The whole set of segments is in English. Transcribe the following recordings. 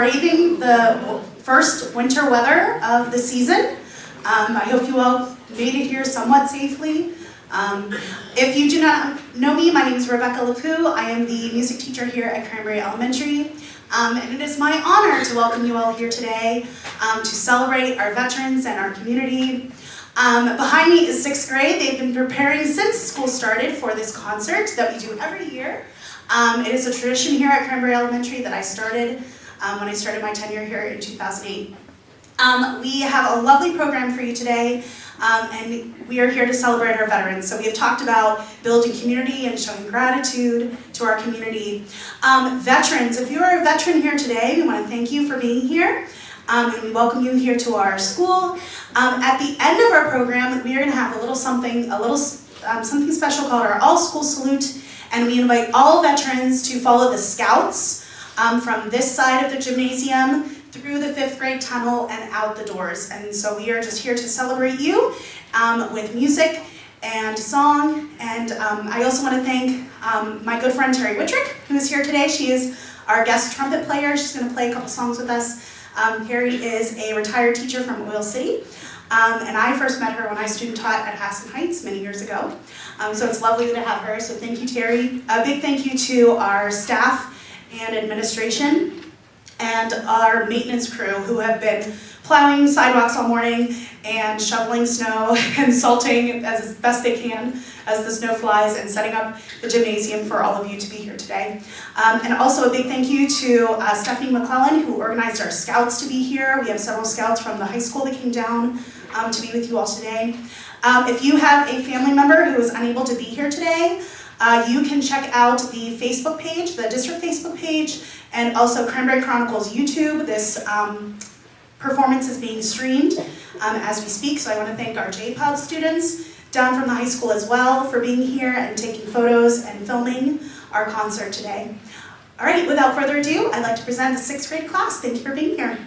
braving the first winter weather of the season. I hope you all made it here somewhat safely. If you do not know me, my name is Rebecca LaPoo. I am the music teacher here at Cranberry Elementary. And it is my honor to welcome you all here today to celebrate our veterans and our community. Behind me is 6th grade. They've been preparing since school started for this concert that we do every year. It is a tradition here at Cranberry Elementary that I started when I started my tenure here in 2008. We have a lovely program for you today, and we are here to celebrate our veterans. So we have talked about building community and showing gratitude to our community. Veterans, if you are a veteran here today, we want to thank you for being here, and we welcome you here to our school. At the end of our program, we are going to have a little something special called our all-school salute, and we invite all veterans to follow the scouts from this side of the gymnasium through the 5th grade tunnel and out the doors. And so we are just here to celebrate you with music and song. And I also want to thank my good friend Terry Wittrick, who is here today. She is our guest trumpet player. She's going to play a couple songs with us. Terry is a retired teacher from Oil City. And I first met her when I student taught at Hassan Heights many years ago. So it's lovely to have her. So thank you, Terry. A big thank you to our staff and administration and our maintenance crew who have been plowing sidewalks all morning and shoveling snow and salting as best they can as the snow flies and setting up the gymnasium for all of you to be here today. And also a big thank you to Stephanie McClellan, who organized our scouts to be here. We have several scouts from the high school that came down to be with you all today. If you have a family member who is unable to be here today, you can check out the Facebook page, the district Facebook page, and also Cranberry Chronicles YouTube. This performance is being streamed as we speak, so I want to thank our JPOD students down from the high school as well for being here and taking photos and filming our concert today. All right, without further ado, I'd like to present the 6th grade class. Thank you for being here.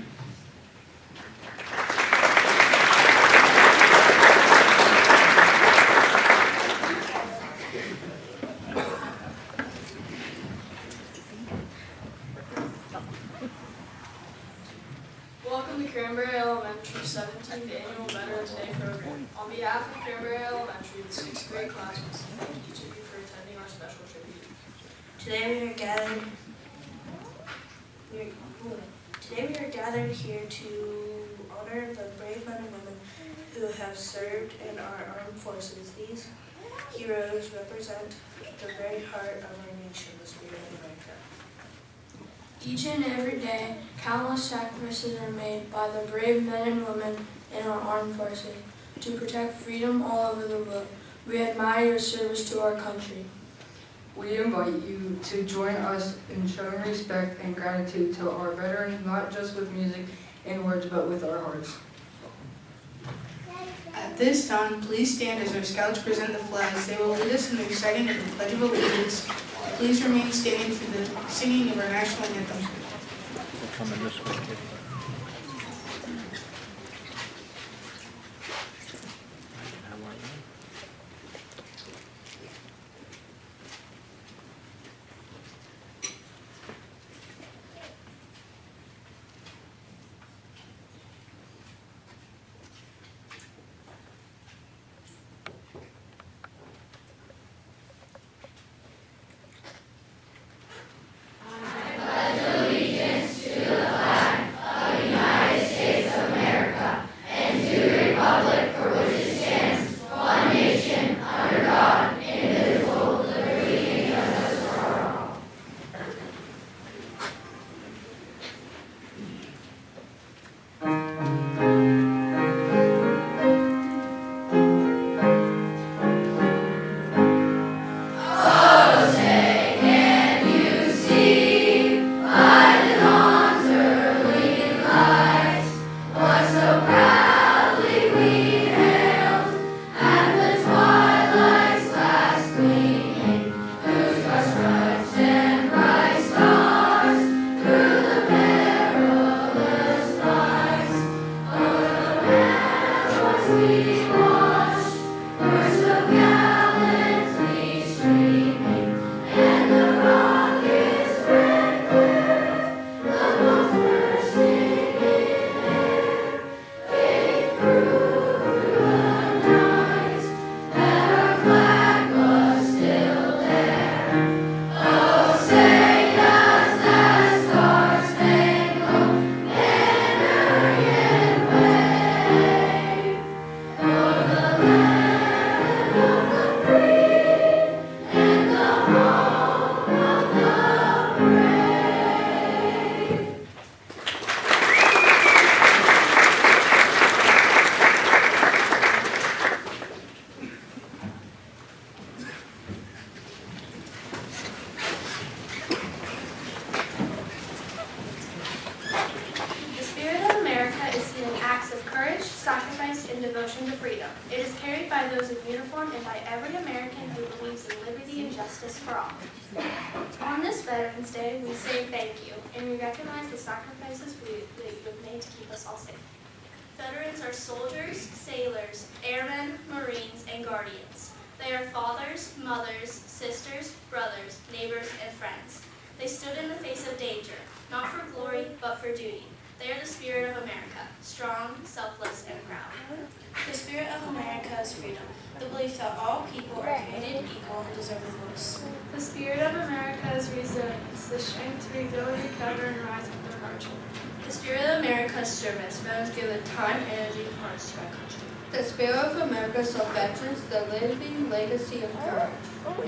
Welcome to Cranberry Elementary 17th Annual Veterans Day program. On behalf of Cranberry Elementary, the 6th grade class wants to thank each of you for attending our special tribute. Today we are gathered here to honor the brave men and women who have served in our armed forces. These heroes represent the very heart of our nation, the spirit of America. Each and every day, countless sacrifices are made by the brave men and women in our armed forces to protect freedom all over the world. We admire your service to our country. We invite you to join us in showing respect and gratitude to our veterans, not just with music and words, but with our hearts. At this time, please stand as our scouts present the flags. They will lead us in the reciting of the Pledge of Allegiance. Please remain standing for the singing of our national anthem. Coming this way, kid. Allegiance to the flag It is carried by those in uniform and by every American who believes in liberty and justice for all. On this Veterans Day, we say thank you, and we recognize the sacrifices that you have made to keep us all safe. Veterans are soldiers, sailors, airmen, Marines, and guardians. They are fathers, mothers, sisters, brothers, neighbors, and friends. They stood in the face of danger, not for glory, but for duty. They are the spirit of America, strong, selfless, and proud. The spirit of America is freedom, the belief that all people are created equal and deserve a voice. The spirit of America is resilience, the strength to rebuild, recover, and rise from hardship. The spirit of America is service. Veterans give their time, energy, and hearts to our country. The spirit of America is veterans, the living legacy of courage.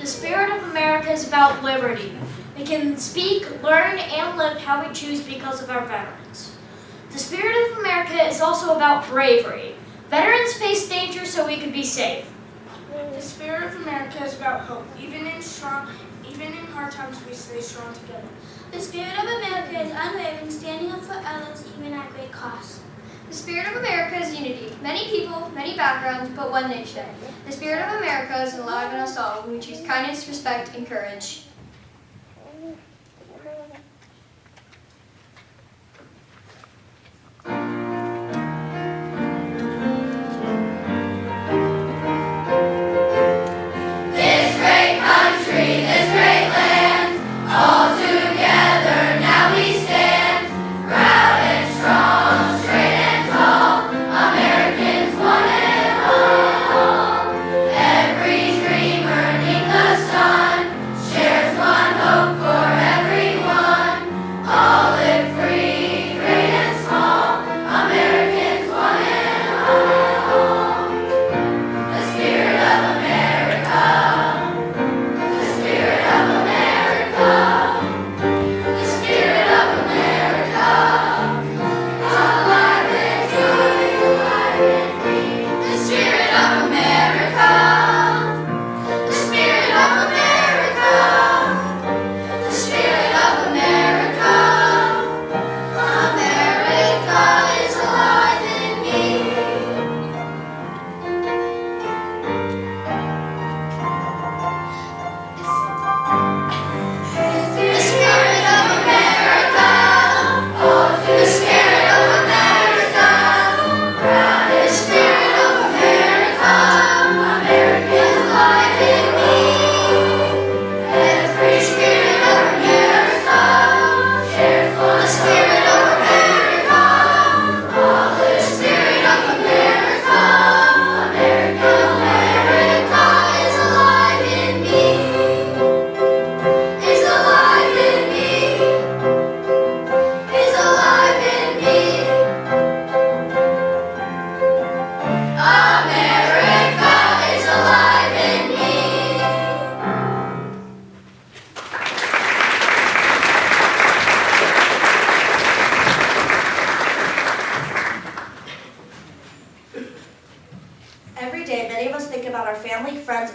The spirit of America is about liberty. We can speak, learn, and live how we choose because of our veterans. The spirit of America is also about bravery. Veterans face danger so we could be safe. The spirit of America is about hope. Even in hard times, we stay strong together. The spirit of America is unwavering, standing up for others even at great cost. The spirit of America is unity. Many people, many backgrounds, but one nation. The spirit of America is alive in us all when we choose kindness, respect, and courage.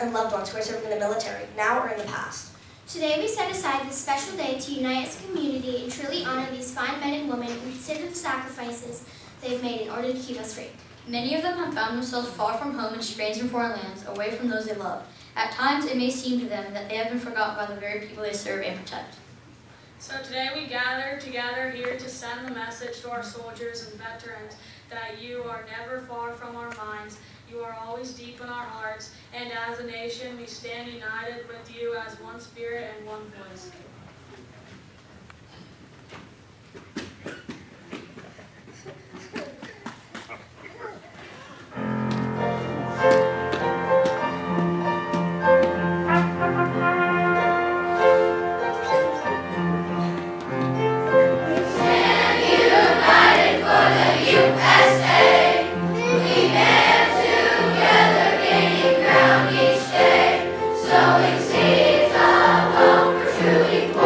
and loved ones who are serving in the military, now or in the past. Today we set aside this special day to unite as a community and truly honor these fine men and women and consider the sacrifices they have made in order to keep us free. Many of them have found themselves far from home in strange and foreign lands, away from those they love. At times, it may seem to them that they have been forgotten by the very people they serve and protect. So today we gather together here to send the message to our soldiers and veterans that you are never far from our minds, you are always deep in our hearts, and as a nation we stand united with you as one spirit and one voice. Sowing seeds of hope for true equality.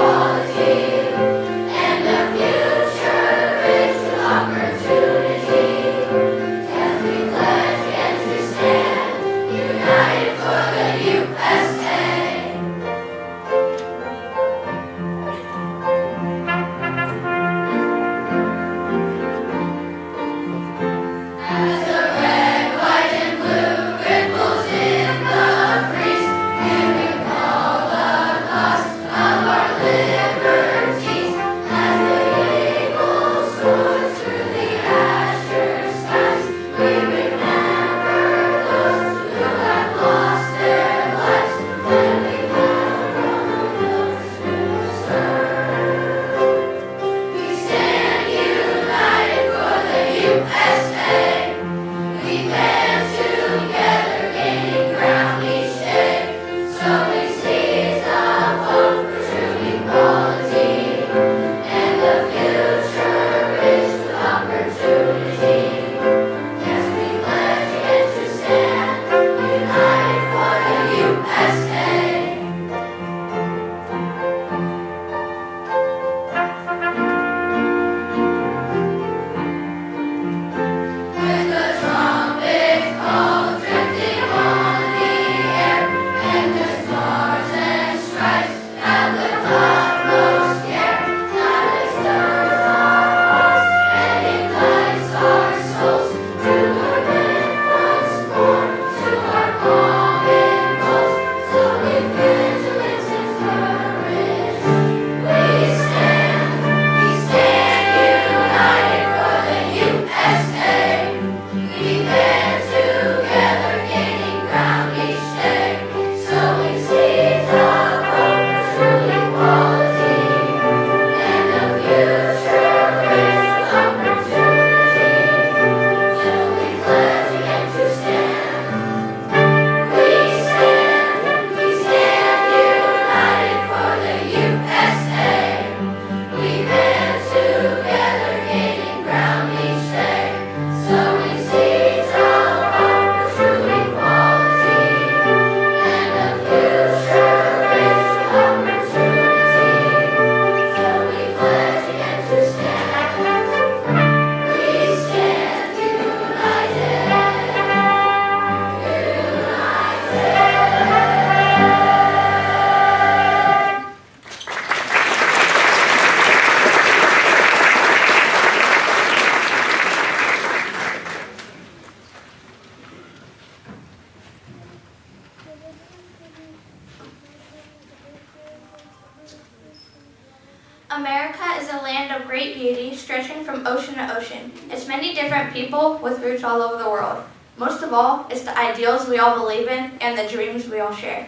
America is a land of great beauty, stretching from ocean to ocean. It's many different people with roots all over the world. Most of all, it's the ideals we all believe in and the dreams we all share.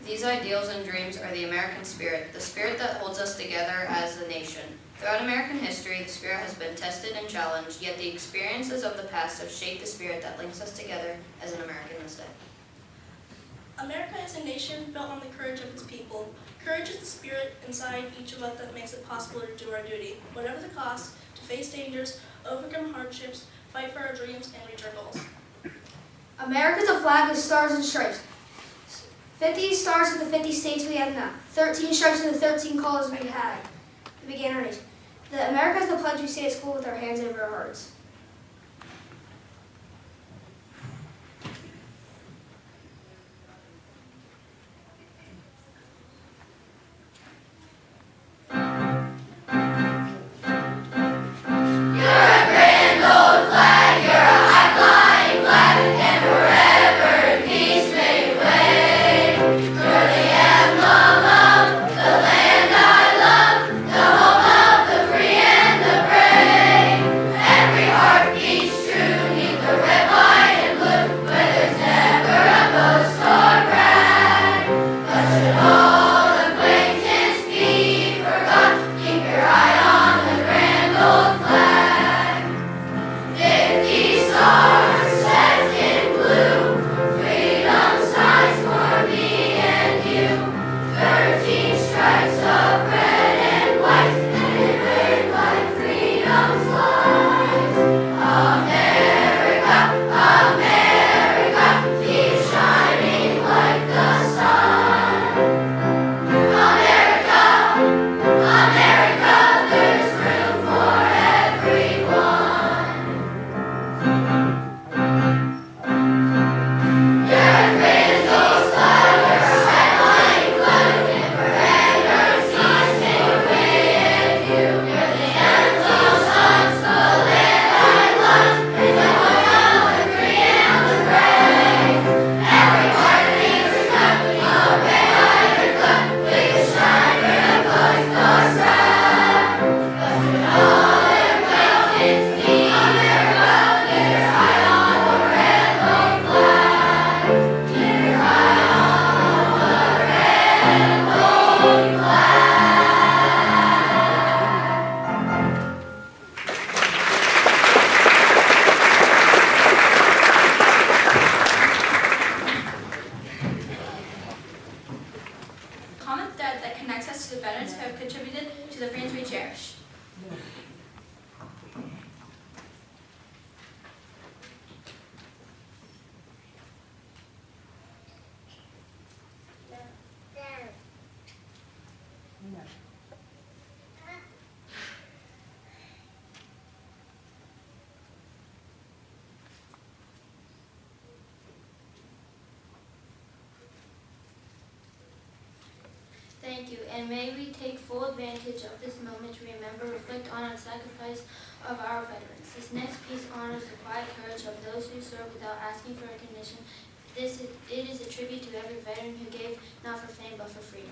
These ideals and dreams are the American spirit, the spirit that holds us together as a nation. Throughout American history, the spirit has been tested and challenged, yet the experiences of the past have shaped the spirit that links us together as an American this day. America is a nation built on the courage of its people. Courage is the spirit inside each of us that makes it possible to do our duty, whatever the cost, to face dangers, overcome hardships, fight for our dreams, and reach our goals. America's a flag with stars and stripes. 50 stars in the 50 states we have now. 13 stripes in the 13 colors we had. We began our nation. The America is the pledge we say at school with our hands over our hearts. Thank you, and may we take full advantage of this moment to remember, reflect on, and sacrifice of our veterans. This next piece honors the quiet courage of those who serve without asking for recognition. It is a tribute to every veteran who gave not for fame but for freedom.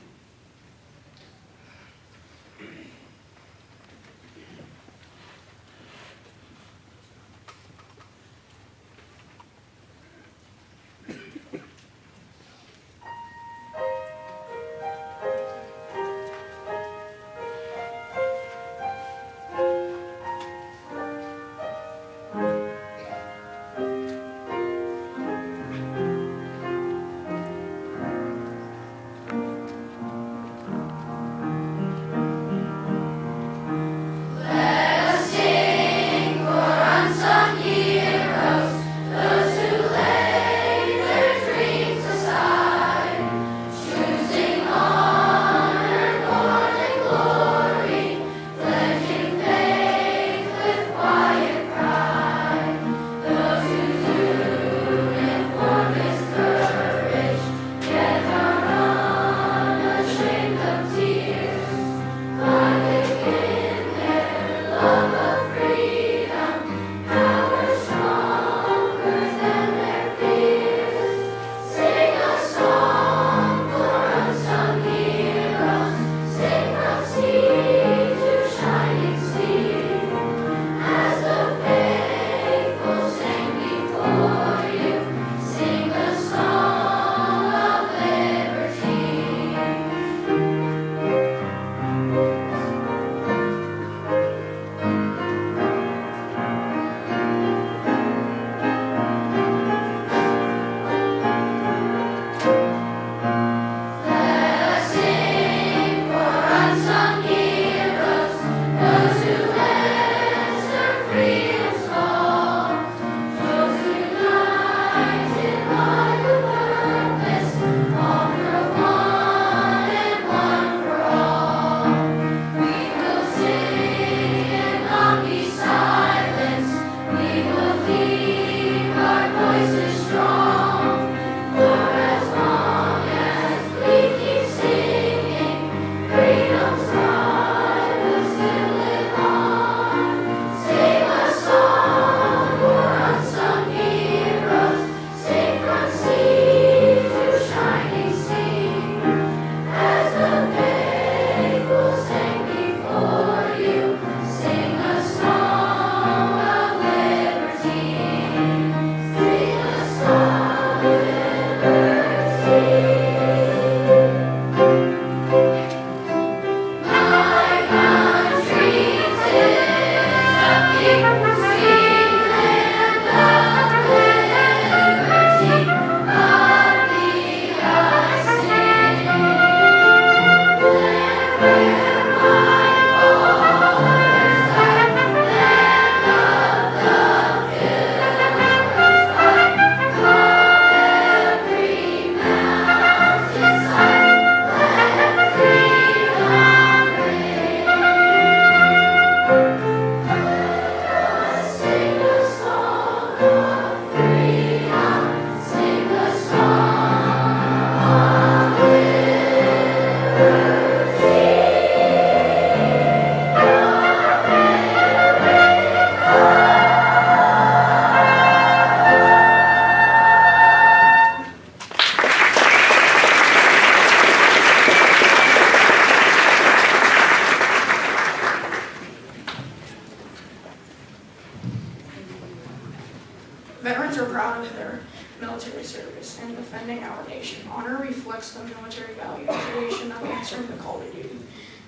defending our nation. Honor reflects the military value of creation of answering the call to duty.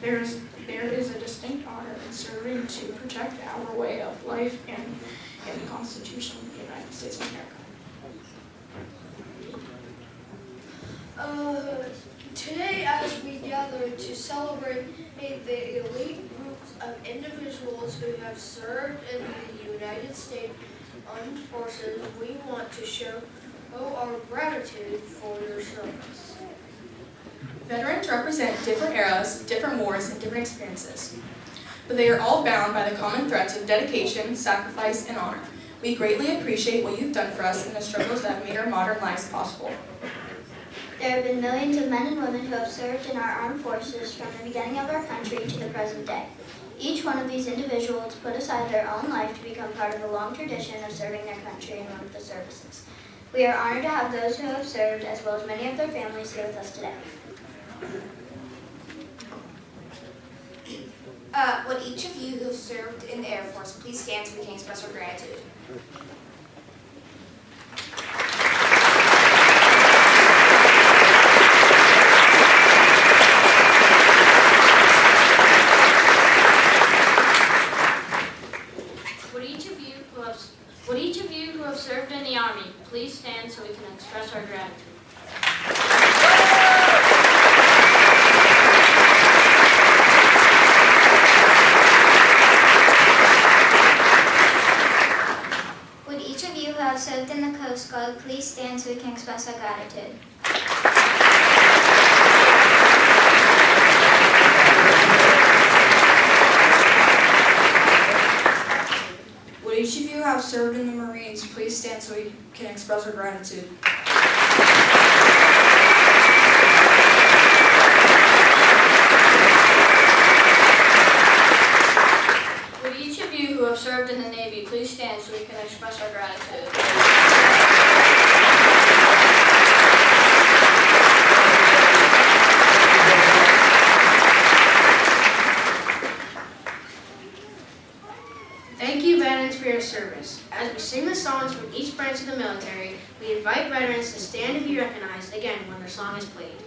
There is a distinct honor in serving to protect our way of life and the Constitution of the United States of America. Today, as we gather to celebrate the elite groups of individuals who have served in the United States Armed Forces, we want to show our gratitude for their service. Veterans represent different eras, different wars, and different experiences, but they are all bound by the common threads of dedication, sacrifice, and honor. We greatly appreciate what you've done for us and the struggles that have made our modern lives possible. There have been millions of men and women who have served in our armed forces from the beginning of our country to the present day. Each one of these individuals put aside their own life to become part of the long tradition of serving their country in one of the services. We are honored to have those who have served, as well as many of their families, here with us today. Would each of you who have served in the Air Force please stand so we can express our gratitude? Would each of you who have served in the Army please stand so we can express our gratitude? Would each of you who have served in the Coast Guard please stand so we can express our gratitude? Would each of you who have served in the Marines please stand so we can express our gratitude? Would each of you who have served in the Navy please stand so we can express our gratitude? Thank you, veterans, for your service. As we sing the songs from each branch of the military, we invite veterans to stand and be recognized again when their song is played.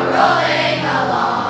Rolling along.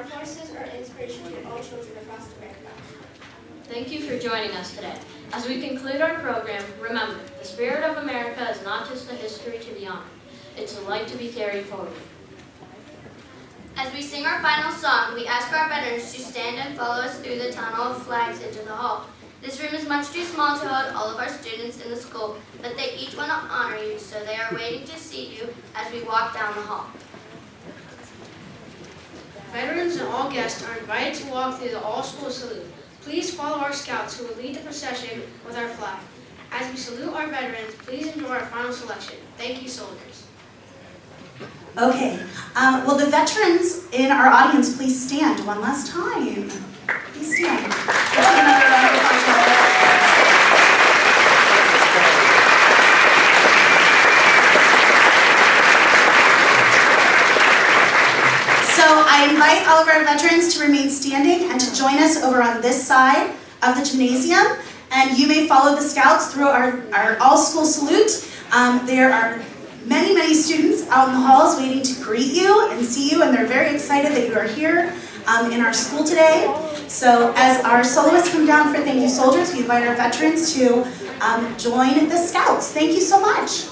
armed forces are an inspiration to all children across America. Thank you for joining us today. As we conclude our program, remember, the spirit of America is not just a history to be honored. It's a light to be carried forward. As we sing our final song, we ask our veterans to stand and follow us through the tunnel of flags into the hall. This room is much too small to hold all of our students in the school, but they each want to honor you, so they are waiting to see you as we walk down the hall. Veterans and all guests are invited to walk through the all-school salute. Please follow our scouts who will lead the procession with our flag. As we salute our veterans, please enjoy our final selection. Thank you, soldiers. Okay, will the veterans in our audience please stand one last time? Please stand. Let's give another round of applause. So I invite all of our veterans to remain standing and to join us over on this side of the gymnasium. And you may follow the scouts through our all-school salute. There are many, many students out in the halls waiting to greet you and see you, and they're very excited that you are here in our school today. So as our soloists come down for Thank You Soldiers, we invite our veterans to join the scouts. Thank you so much.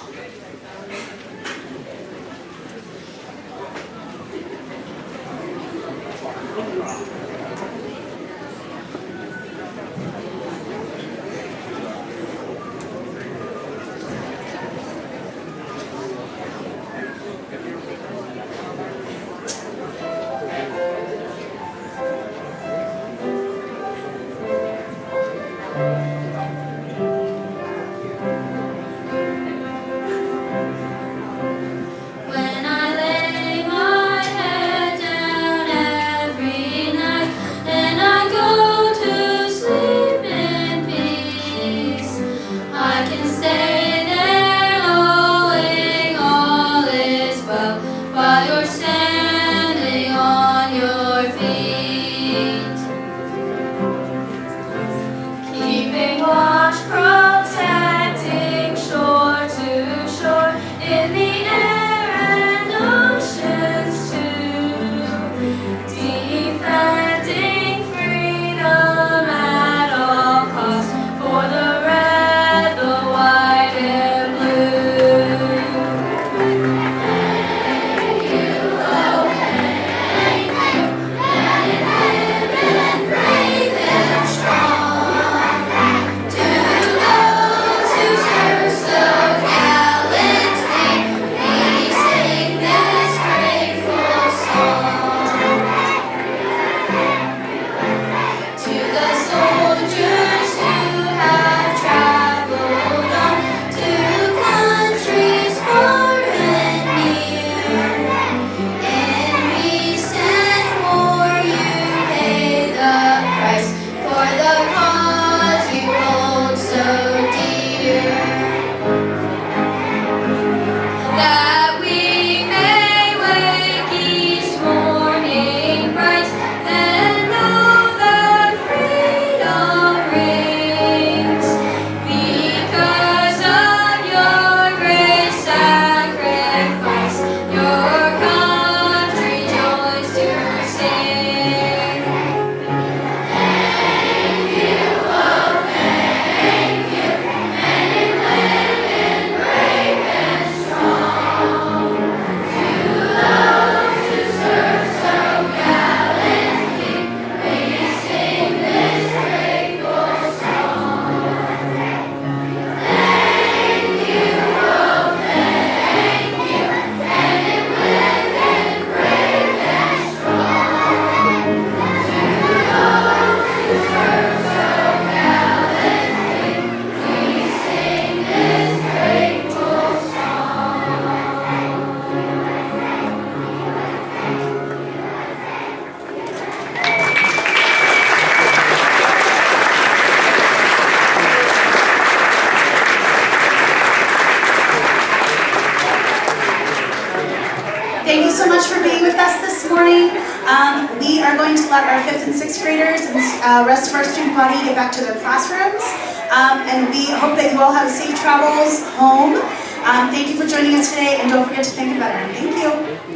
Thank you so much for being with us this morning. We are going to let our 5th and 6th graders and rest of our student body get back to their classrooms. And we hope that you all have safe travels home. Thank you for joining us today, and don't forget to thank a veteran. Thank you.